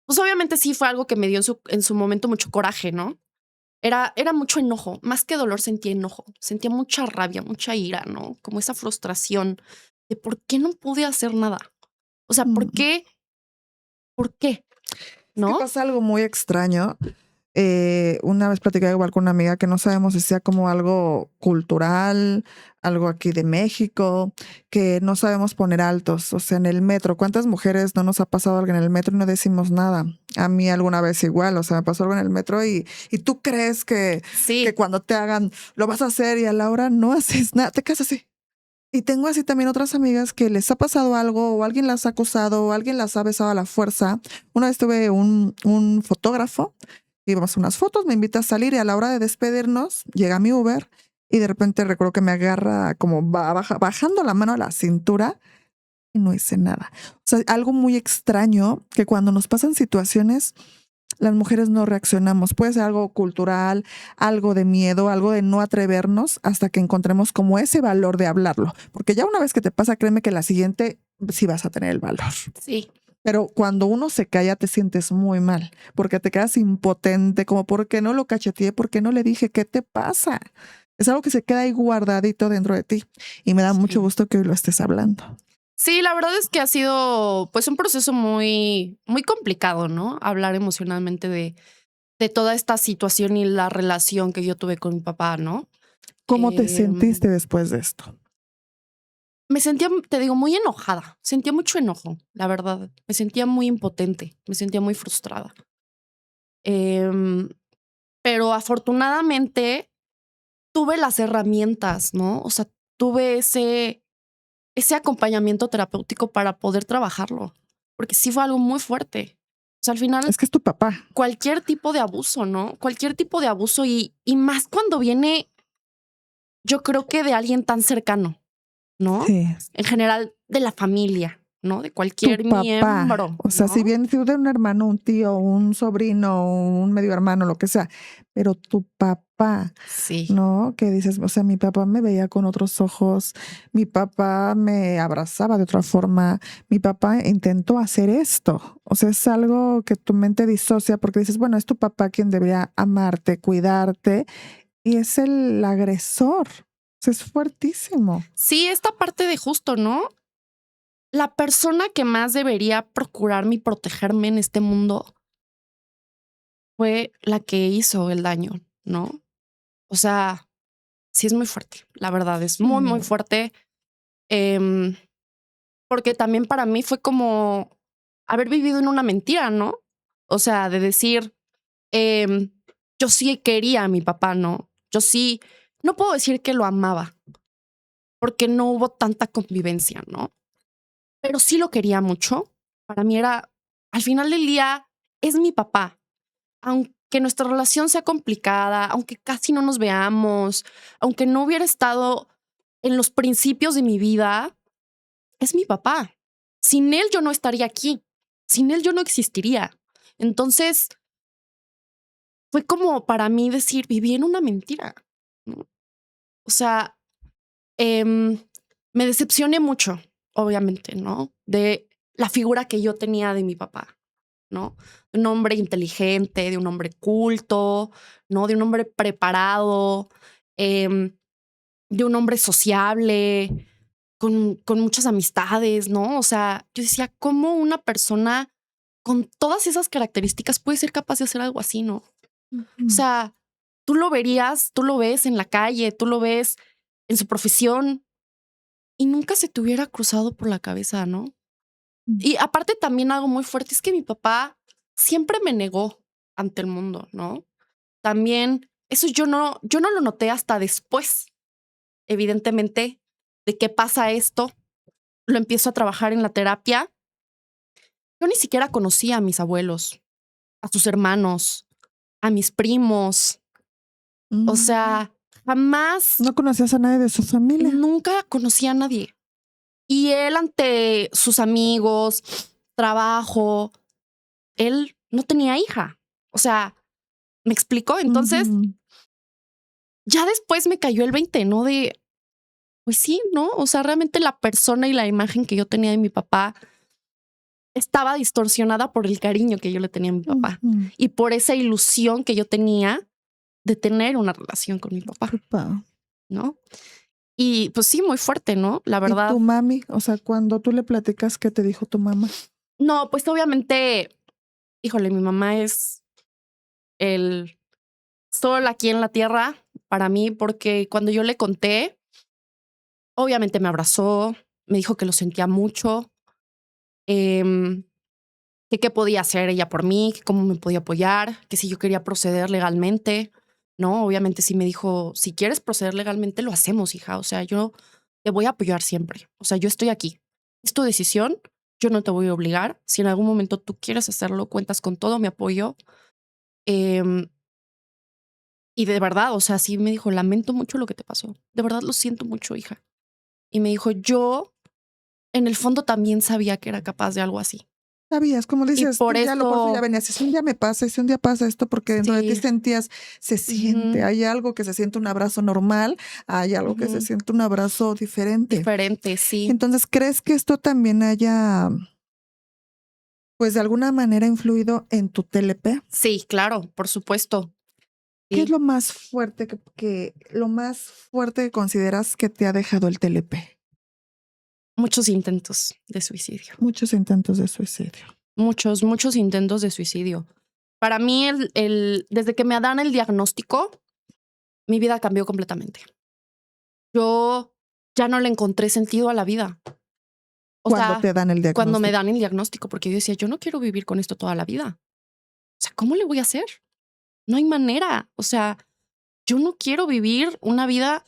Speaker 2: pues obviamente sí fue algo que me dio en su momento mucho coraje, ¿no? Era mucho enojo, más que dolor sentía enojo, sentía mucha rabia, mucha ira, ¿no? Como esa frustración de por qué no pude hacer nada. O sea, ¿por
Speaker 1: Mm.
Speaker 2: qué? ¿Por qué?
Speaker 1: Es que
Speaker 2: ¿No?
Speaker 1: pasa algo muy extraño. Una vez platicé igual con una amiga que no sabemos si sea como algo cultural, algo aquí de México, que no sabemos poner altos. O sea, en el metro, ¿cuántas mujeres no nos ha pasado algo en el metro y no decimos nada? A mí alguna vez igual, o sea, me pasó algo en el metro y tú crees que
Speaker 2: Sí,
Speaker 1: cuando te hagan lo vas a hacer y a la hora no haces nada, te quedas así. Y tengo así también otras amigas que les ha pasado algo o alguien las ha acusado o alguien las ha besado a la fuerza. Una vez tuve un fotógrafo, íbamos a unas fotos, me invita a salir y a la hora de despedirnos llega mi Uber y de repente recuerdo que me agarra como bajando la mano a la cintura y no hice nada. O sea, algo muy extraño que cuando nos pasan situaciones, las mujeres no reaccionamos. Puede ser algo cultural, algo de miedo, algo de no atrevernos hasta que encontremos como ese valor de hablarlo. Porque ya una vez que te pasa, créeme que la siguiente sí vas a tener el valor.
Speaker 2: Sí.
Speaker 1: Pero cuando uno se calla, te sientes muy mal, porque te quedas impotente, como ¿por qué no lo cacheteé? ¿Por qué no le dije qué te pasa? Es algo que se queda ahí guardadito dentro de ti y me da mucho
Speaker 2: Sí.
Speaker 1: gusto que hoy lo estés hablando.
Speaker 2: Sí, la verdad es que ha sido pues un proceso muy, muy complicado, ¿no? Hablar emocionalmente de toda esta situación y la relación que yo tuve con mi papá, ¿no?
Speaker 1: ¿Cómo te
Speaker 2: Em,
Speaker 1: sentiste después de esto?
Speaker 2: Me sentía, te digo, muy enojada. Sentía mucho enojo, la verdad. Me sentía muy impotente, me sentía muy frustrada. Em, pero afortunadamente tuve las herramientas, ¿no? O sea, tuve ese acompañamiento terapéutico para poder trabajarlo, porque sí fue algo muy fuerte. O sea, al final,
Speaker 1: Es que es tu papá.
Speaker 2: cualquier tipo de abuso, ¿no? Cualquier tipo de abuso y más cuando viene, yo creo que de alguien tan cercano, ¿no?
Speaker 1: Sí.
Speaker 2: En general, de la familia, ¿no? De
Speaker 1: Tu
Speaker 2: cualquier
Speaker 1: papá.
Speaker 2: miembro,
Speaker 1: O sea, si
Speaker 2: ¿no?
Speaker 1: bien tú de un hermano, un tío, un sobrino, un medio hermano, lo que sea, pero tu papá,
Speaker 2: Sí,
Speaker 1: ¿no? Que dices, o sea, mi papá me veía con otros ojos, mi papá me abrazaba de otra forma, mi papá intentó hacer esto. O sea, es algo que tu mente disocia porque dices, bueno, es tu papá quien debería amarte, cuidarte, y es el agresor. O sea, es fuertísimo.
Speaker 2: sí, esta parte de justo, ¿no? La persona que más debería procurarme y protegerme en este mundo fue la que hizo el daño, ¿no? O sea, sí es muy fuerte, la verdad, es muy, muy
Speaker 1: Sí.
Speaker 2: fuerte. em, Porque también para mí fue como haber vivido en una mentira, ¿no? O sea, de decir, em, yo sí quería a mi papá, ¿no? Yo sí, no puedo decir que lo amaba, porque no hubo tanta convivencia, ¿no? Pero sí lo quería mucho. Para mí era, al final del día, es mi papá. Aunque nuestra relación sea complicada, aunque casi no nos veamos, aunque no hubiera estado en los principios de mi vida, es mi papá. Sin él yo no estaría aquí. Sin él yo no existiría. Entonces fue como para mí decir, viví en una mentira, ¿no? O sea, em, me decepcioné mucho, obviamente, ¿no? De la figura que yo tenía de mi papá, ¿no? De un hombre inteligente, de un hombre culto, ¿no? De un hombre preparado, em, de un hombre sociable, con muchas amistades, ¿no? O sea, yo decía, ¿cómo una persona con todas esas características puede ser capaz de hacer algo así, no? O
Speaker 1: Ujú.
Speaker 2: sea, tú lo verías, tú lo ves en la calle, tú lo ves en su profesión y nunca se te hubiera cruzado por la cabeza, ¿no? Y aparte también algo muy fuerte es que mi papá siempre me negó ante el mundo, ¿no? También eso yo no lo noté hasta después, evidentemente, de qué pasa esto. Lo empiezo a trabajar en la terapia. Yo ni siquiera conocía a mis abuelos, a sus hermanos, a mis primos. O
Speaker 1: Mm.
Speaker 2: sea, jamás,
Speaker 1: No conocías a nadie de su familia.
Speaker 2: nunca conocí a nadie. Y él ante sus amigos, trabajo, él no tenía hija. O sea, ¿me explicó? Entonces,
Speaker 1: Ujú.
Speaker 2: ya después me cayó el 20, ¿no? De, pues sí, ¿no? O sea, realmente la persona y la imagen que yo tenía de mi papá estaba distorsionada por el cariño que yo le tenía a mi papá
Speaker 1: Ujú.
Speaker 2: y por esa ilusión que yo tenía de tener una relación con mi papá,
Speaker 1: Súper.
Speaker 2: ¿no? Y pues sí, muy fuerte, ¿no? La
Speaker 1: ¿Y tu
Speaker 2: verdad.
Speaker 1: mami? O sea, cuando tú le platicas, ¿qué te dijo tu mamá?
Speaker 2: No, pues obviamente, híjole, mi mamá es el sol aquí en la tierra para mí, porque cuando yo le conté, obviamente me abrazó, me dijo que lo sentía mucho, em, que qué podía hacer ella por mí, que cómo me podía apoyar, que si yo quería proceder legalmente, ¿no? Obviamente sí me dijo, si quieres proceder legalmente, lo hacemos, hija. O sea, yo te voy a apoyar siempre. O sea, yo estoy aquí. Es tu decisión. Yo no te voy a obligar. Si en algún momento tú quieres hacerlo, cuentas con todo mi apoyo. Em, Y de verdad, o sea, sí me dijo, lamento mucho lo que te pasó. De verdad lo siento mucho, hija. Y me dijo, yo en el fondo también sabía que era capaz de algo así.
Speaker 1: Sabías, como
Speaker 2: Y
Speaker 1: dices,
Speaker 2: por
Speaker 1: tú ya lo por eso ya
Speaker 2: eso,
Speaker 1: venías. Si un día me pasa, si un día pasa esto, porque dentro de ti
Speaker 2: sí,
Speaker 1: sentías, se siente,
Speaker 2: ujú,
Speaker 1: hay algo que se siente un abrazo normal, hay algo que se
Speaker 2: ujú,
Speaker 1: siente un abrazo diferente.
Speaker 2: diferente, sí.
Speaker 1: Entonces, ¿crees que esto también haya, pues de alguna manera influido en tu TLP?
Speaker 2: Sí, claro, por supuesto.
Speaker 1: ¿Qué es
Speaker 2: Sí.
Speaker 1: lo más fuerte lo más fuerte que consideras que te ha dejado el TLP?
Speaker 2: Muchos intentos de suicidio.
Speaker 1: Muchos intentos de suicidio.
Speaker 2: Muchos, muchos intentos de suicidio. Para mí, desde que me dan el diagnóstico, mi vida cambió completamente. Yo ya no le encontré sentido a la vida. O
Speaker 1: Cuando
Speaker 2: sea,
Speaker 1: te dan el
Speaker 2: cuando me
Speaker 1: diagnóstico.
Speaker 2: dan el diagnóstico, porque yo decía, yo no quiero vivir con esto toda la vida. O sea, ¿cómo le voy a hacer? No hay manera. O sea, yo no quiero vivir una vida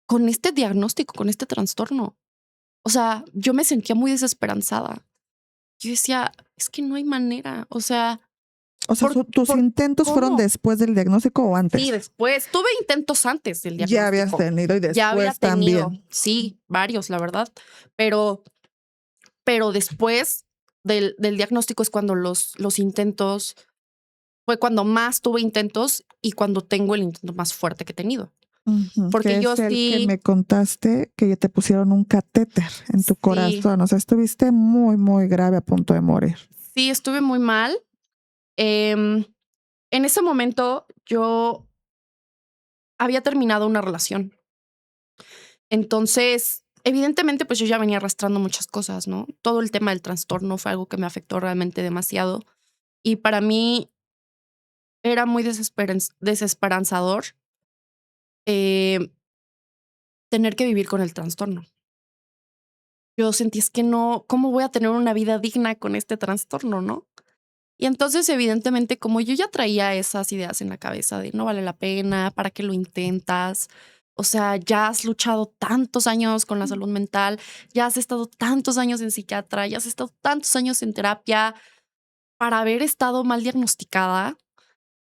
Speaker 2: con este diagnóstico, con este trastorno. O sea, yo me sentía muy desesperanzada. Yo decía, es que no hay manera. O sea,
Speaker 1: O sea, ¿tus
Speaker 2: por
Speaker 1: intentos fueron
Speaker 2: cómo?
Speaker 1: después del diagnóstico o
Speaker 2: Sí,
Speaker 1: antes?
Speaker 2: después. Tuve intentos antes del
Speaker 1: Ya habías
Speaker 2: diagnóstico.
Speaker 1: tenido y
Speaker 2: Ya había
Speaker 1: después
Speaker 2: tenido,
Speaker 1: también.
Speaker 2: sí, varios, la verdad. Pero, pero después del diagnóstico es cuando los intentos, fue cuando más tuve intentos y cuando tengo el intento más fuerte que he tenido.
Speaker 1: Ujú,
Speaker 2: Porque
Speaker 1: que
Speaker 2: yo
Speaker 1: es el que
Speaker 2: sí,
Speaker 1: me contaste que ya te pusieron un catéter en tu
Speaker 2: sí,
Speaker 1: corazón. O sea, estuviste muy, muy grave a punto de morir.
Speaker 2: sí, estuve muy mal. Em, en ese momento yo había terminado una relación. Entonces, evidentemente, pues yo ya venía arrastrando muchas cosas, ¿no? Todo el tema del trastorno fue algo que me afectó realmente demasiado. Y para mí era muy desesperanzador eh, tener que vivir con el trastorno. Yo sentí es que no, ¿cómo voy a tener una vida digna con este trastorno, no? Y entonces, evidentemente, como yo ya traía esas ideas en la cabeza de no vale la pena, ¿para qué lo intentas? O sea, ya has luchado tantos años con la salud mental, ya has estado tantos años en psiquiatra, ya has estado tantos años en terapia para haber estado mal diagnosticada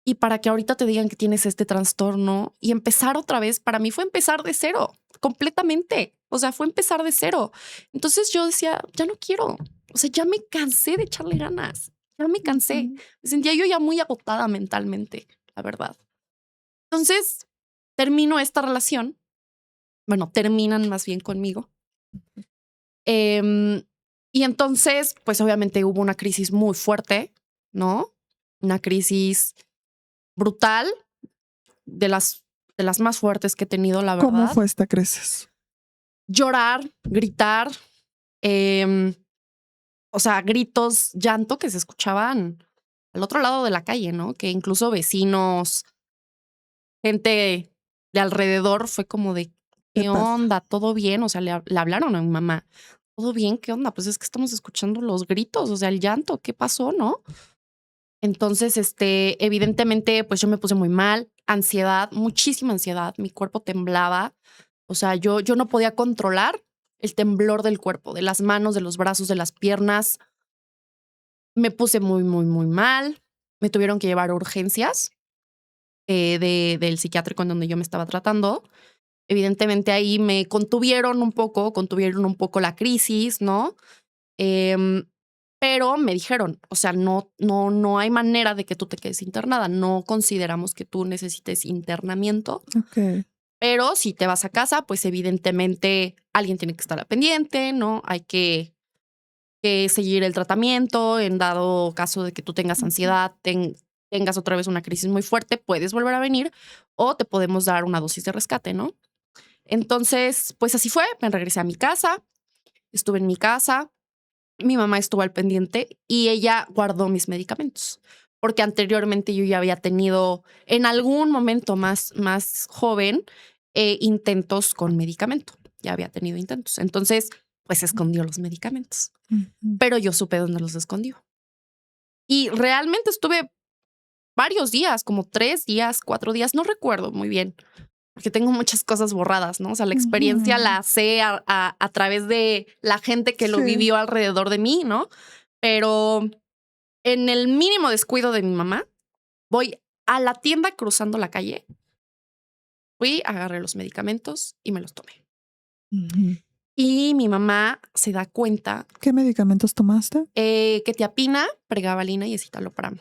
Speaker 2: y para que ahorita te digan que tienes este trastorno y empezar otra vez, para mí fue empezar de cero, completamente. O sea, fue empezar de cero. Entonces yo decía, ya no quiero. O sea, ya me cansé de echarle ganas. Ya me cansé.
Speaker 1: Ujú.
Speaker 2: Me sentía yo ya muy agotada mentalmente, la verdad. Entonces termino esta relación. Bueno, terminan más bien conmigo. Em, y entonces, pues obviamente hubo una crisis muy fuerte, ¿no? Una crisis brutal de las más fuertes que he tenido, la
Speaker 1: ¿Cómo
Speaker 2: verdad.
Speaker 1: fue esta crisis?
Speaker 2: Llorar, gritar, em, o sea, gritos, llanto que se escuchaban al otro lado de la calle, ¿no? Que incluso vecinos, gente de alrededor fue como de,
Speaker 1: ¿Qué
Speaker 2: ¿qué
Speaker 1: pasa?
Speaker 2: onda? ¿Todo bien? O sea, le hablaron a mi mamá. ¿Todo bien? ¿Qué onda? Pues es que estamos escuchando los gritos, o sea, el llanto. ¿Qué pasó, no? Entonces, evidentemente, pues yo me puse muy mal, ansiedad, muchísima ansiedad, mi cuerpo temblaba, o sea, yo no podía controlar el temblor del cuerpo, de las manos, de los brazos, de las piernas. Me puse muy, muy, muy mal. Me tuvieron que llevar a urgencias del psiquiátrico en donde yo me estaba tratando. Evidentemente ahí me contuvieron un poco la crisis, ¿no? Em, pero me dijeron, o sea, no hay manera de que tú te quedes internada. No consideramos que tú necesites internamiento,
Speaker 1: Ok.
Speaker 2: pero si te vas a casa, pues evidentemente alguien tiene que estar al pendiente, ¿no? Hay que seguir el tratamiento. En dado caso de que tú tengas
Speaker 1: Ujú.
Speaker 2: ansiedad, tengas otra vez una crisis muy fuerte, puedes volver a venir o te podemos dar una dosis de rescate, ¿no? Entonces, pues así fue. Me regresé a mi casa, estuve en mi casa. Mi mamá estuvo al pendiente y ella guardó mis medicamentos, porque anteriormente yo ya había tenido en algún momento más joven intentos con medicamento. Ya había tenido intentos. Entonces, pues escondió los medicamentos,
Speaker 1: Ujú.
Speaker 2: pero yo supe dónde los escondió. Y realmente estuve varios días, como 3 días, 4 días, no recuerdo muy bien, porque tengo muchas cosas borradas, ¿no? O sea, la experiencia
Speaker 1: Ujú.
Speaker 2: la sé a través de la gente que lo
Speaker 1: Sí.
Speaker 2: vivió alrededor de mí, ¿no? Pero en el mínimo descuido de mi mamá, voy a la tienda cruzando la calle, fui, agarré los medicamentos y me los tomé.
Speaker 1: Ujú.
Speaker 2: Y mi mamá se da cuenta
Speaker 1: ¿Qué medicamentos tomaste?
Speaker 2: quetiapina, pregabalina y escitalopram.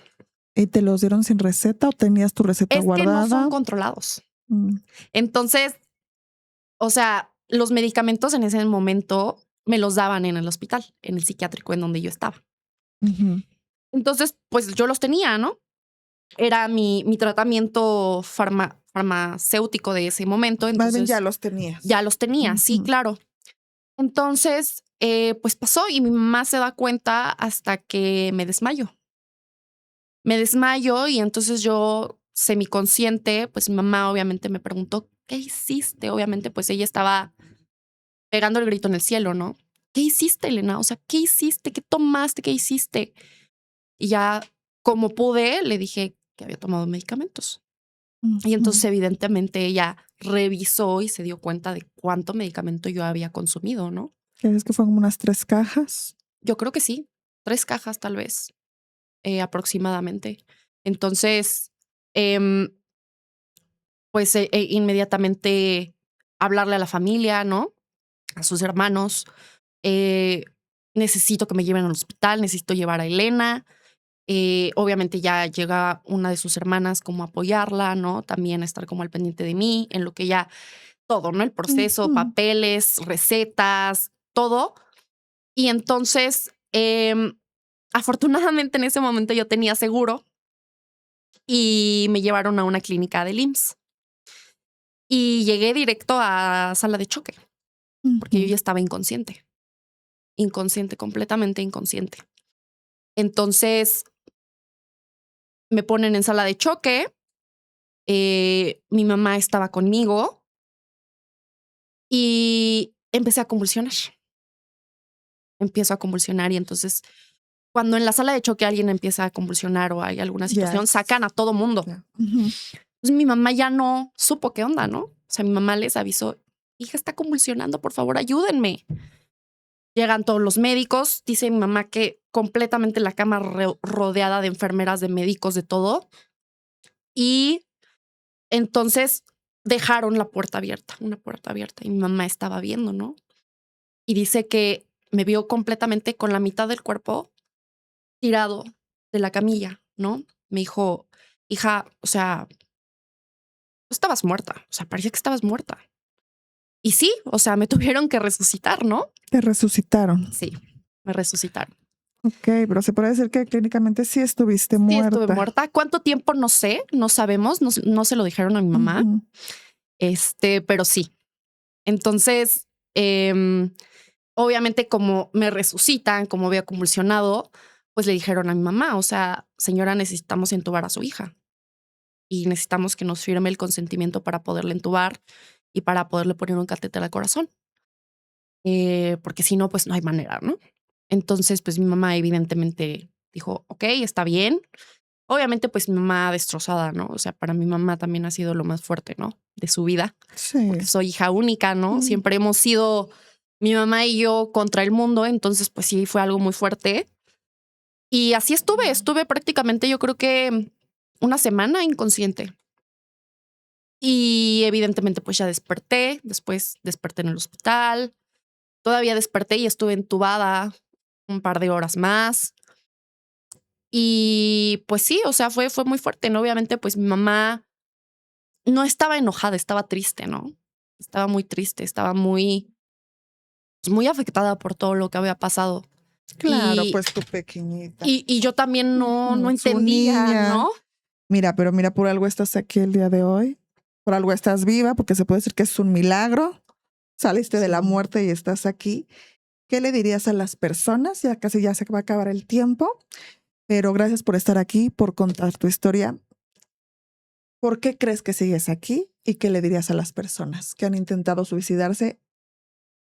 Speaker 1: ¿Y te los dieron sin receta o tenías tu receta
Speaker 2: Es que no son
Speaker 1: guardada?
Speaker 2: controlados.
Speaker 1: Mm.
Speaker 2: Entonces, o sea, los medicamentos en ese momento me los daban en el hospital, en el psiquiátrico en donde yo estaba.
Speaker 1: Ujú.
Speaker 2: Entonces, pues yo los tenía, ¿no? Era mi tratamiento farmacéutico de ese momento.
Speaker 1: Más bien ya
Speaker 2: Entonces,
Speaker 1: los tenías.
Speaker 2: ya los tenía, sí,
Speaker 1: Ujú.
Speaker 2: claro. Entonces, pues pasó y mi mamá se da cuenta hasta que me desmayo. Me desmayo y entonces yo, semiconsciente, pues mi mamá obviamente me preguntó, ¿qué hiciste? Obviamente, pues ella estaba pegando el grito en el cielo, ¿no? ¿Qué hiciste, Elena? O sea, ¿qué hiciste? ¿Qué tomaste? ¿Qué hiciste? Y ya, como pude, le dije que había tomado medicamentos. Y entonces,
Speaker 1: Ujú.
Speaker 2: evidentemente, ella revisó y se dio cuenta de cuánto medicamento yo había consumido, ¿no?
Speaker 1: ¿Crees que fueron como unas 3 cajas?
Speaker 2: Yo creo que sí, 3 cajas tal vez, aproximadamente. Entonces, em, pues inmediatamente hablarle a la familia, ¿no? A sus hermanos. eh, Necesito que me lleven al hospital, necesito llevar a Elena. Obviamente ya llega una de sus hermanas como a apoyarla, ¿no? También a estar como al pendiente de mí, en lo que ya todo, ¿no? El proceso,
Speaker 1: Ujú.
Speaker 2: papeles, recetas, todo. Y entonces, afortunadamente en ese momento yo tenía seguro y me llevaron a una clínica del IMSS. Y llegué directo a sala de choque, porque yo
Speaker 1: Ujú.
Speaker 2: ya estaba inconsciente, inconsciente, completamente inconsciente. Entonces me ponen en sala de choque. Mi mamá estaba conmigo y empecé a convulsionar. Empiezo a convulsionar y entonces cuando en la sala de choque alguien empieza a convulsionar o hay alguna
Speaker 1: Ya
Speaker 2: situación, sacan a todo mundo.
Speaker 1: ya. Ujú.
Speaker 2: Entonces mi mamá ya no supo qué onda, ¿no? O sea, mi mamá les avisó, hija está convulsionando, por favor, ayúdenme. Llegan todos los médicos, dice mi mamá que completamente la cama rodeada de enfermeras, de médicos, de todo. Y entonces dejaron la puerta abierta, una puerta abierta y mi mamá estaba viendo, ¿no? Y dice que me vio completamente con la mitad del cuerpo tirado de la camilla, ¿no? Me dijo, hija, o sea, estabas muerta, o sea, parecía que estabas muerta. Y sí, o sea, me tuvieron que resucitar, ¿no?
Speaker 1: Te resucitaron.
Speaker 2: Sí, me resucitaron.
Speaker 1: Ok, pero se puede decir que clínicamente sí estuviste
Speaker 2: Sí, estuve
Speaker 1: muerta.
Speaker 2: muerta. ¿Cuánto tiempo? No sé, no sabemos, no se lo dijeron a mi mamá,
Speaker 1: Ujú.
Speaker 2: pero sí. Entonces, obviamente como me resucitan, como había convulsionado, pues le dijeron a mi mamá, o sea, señora, necesitamos entubar a su hija y necesitamos que nos firme el consentimiento para poderle entubar y para poderle poner un catéter al corazón. Porque si no, pues no hay manera, ¿no? Entonces, pues mi mamá evidentemente dijo, ok, está bien. Obviamente, pues mi mamá destrozada, ¿no? O sea, para mi mamá también ha sido lo más fuerte, ¿no? De su vida, porque
Speaker 1: Sí.
Speaker 2: soy hija única, ¿no?
Speaker 1: Mm.
Speaker 2: Siempre hemos sido mi mamá y yo contra el mundo, entonces pues sí fue algo muy fuerte. Y así estuve prácticamente yo creo que una semana inconsciente. Y evidentemente pues ya desperté, después desperté en el hospital, todavía desperté y estuve entubada un par de horas más. Y pues sí, o sea, fue muy fuerte, ¿no? Obviamente pues mi mamá no estaba enojada, estaba triste, ¿no? Estaba muy triste, estaba muy afectada por todo lo que había pasado.
Speaker 1: Claro,
Speaker 2: Y
Speaker 1: pues tu pequeñita.
Speaker 2: y yo también no
Speaker 1: Ujú. Su
Speaker 2: entendía,
Speaker 1: niña.
Speaker 2: ¿no?
Speaker 1: Mira, pero mira, por algo estás aquí el día de hoy. Por algo estás viva, porque se puede decir que es un milagro. Saliste de la
Speaker 2: Sí.
Speaker 1: muerte y estás aquí. ¿Qué le dirías a las personas? Ya casi ya se va a acabar el tiempo, pero gracias por estar aquí, por contar tu historia. ¿Por qué crees que sigues aquí? ¿Y qué le dirías a las personas que han intentado suicidarse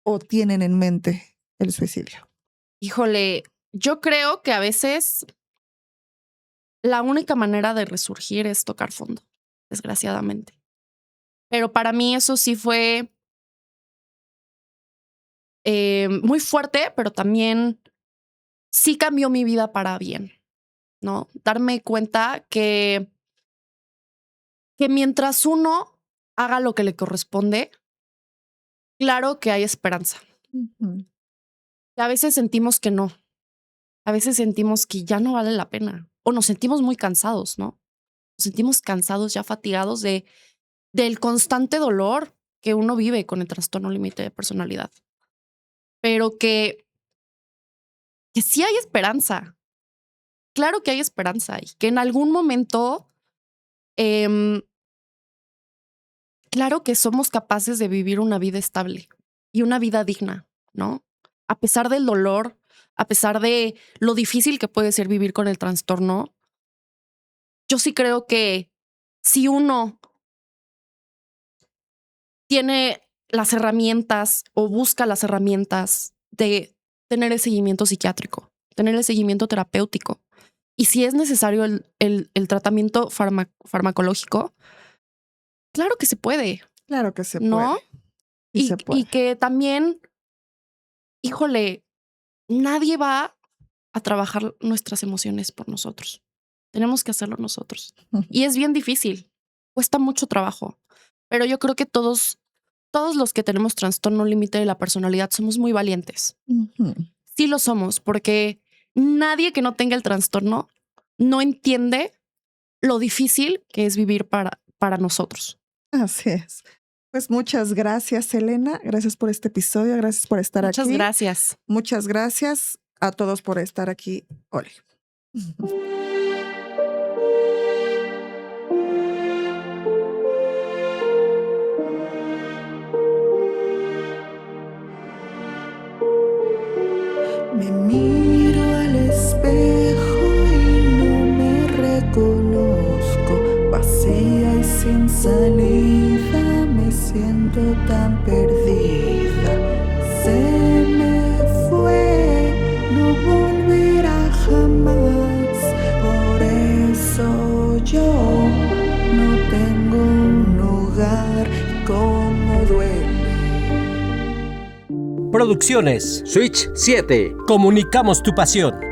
Speaker 1: o tienen en mente el suicidio?
Speaker 2: Híjole, yo creo que a veces la única manera de resurgir es tocar fondo, desgraciadamente. Pero para mí eso sí fue muy fuerte, pero también sí cambió mi vida para bien, ¿no? Darme cuenta que que mientras uno haga lo que le corresponde, claro que hay esperanza.
Speaker 1: Ujú.
Speaker 2: A veces sentimos que no. A veces sentimos que ya no vale la pena. O nos sentimos muy cansados, ¿no? Nos sentimos cansados, ya fatigados del constante dolor que uno vive con el trastorno límite de personalidad. Pero que sí hay esperanza. Claro que hay esperanza y que en algún momento, claro que somos capaces de vivir una vida estable y una vida digna, ¿no? A pesar del dolor, a pesar de lo difícil que puede ser vivir con el trastorno, yo sí creo que si uno tiene las herramientas o busca las herramientas de tener el seguimiento psiquiátrico, tener el seguimiento terapéutico, y si es necesario el tratamiento farmacológico, claro que se puede,
Speaker 1: Claro que se
Speaker 2: ¿no?
Speaker 1: puede. Y se puede.
Speaker 2: Y que también, híjole, nadie va a trabajar nuestras emociones por nosotros. Tenemos que hacerlo nosotros. Y es bien difícil, cuesta mucho trabajo, pero yo creo que todos los que tenemos trastorno límite de la personalidad somos muy valientes.
Speaker 1: Ujú.
Speaker 2: Sí lo somos, porque nadie que no tenga el trastorno no entiende lo difícil que es vivir para nosotros.
Speaker 1: Así es. Pues muchas gracias, Elena. Gracias por este episodio. Gracias por estar
Speaker 2: Muchas
Speaker 1: aquí.
Speaker 2: gracias.
Speaker 1: Muchas gracias a todos por estar aquí hoy. Me miro al espejo y no me reconozco, vacía y sin salida, me siento tan perdida. Se me fue, no volverá jamás, por eso yo no tengo un hogar, como duele.
Speaker 3: Producciones
Speaker 4: Switch 7.
Speaker 3: Comunicamos tu pasión.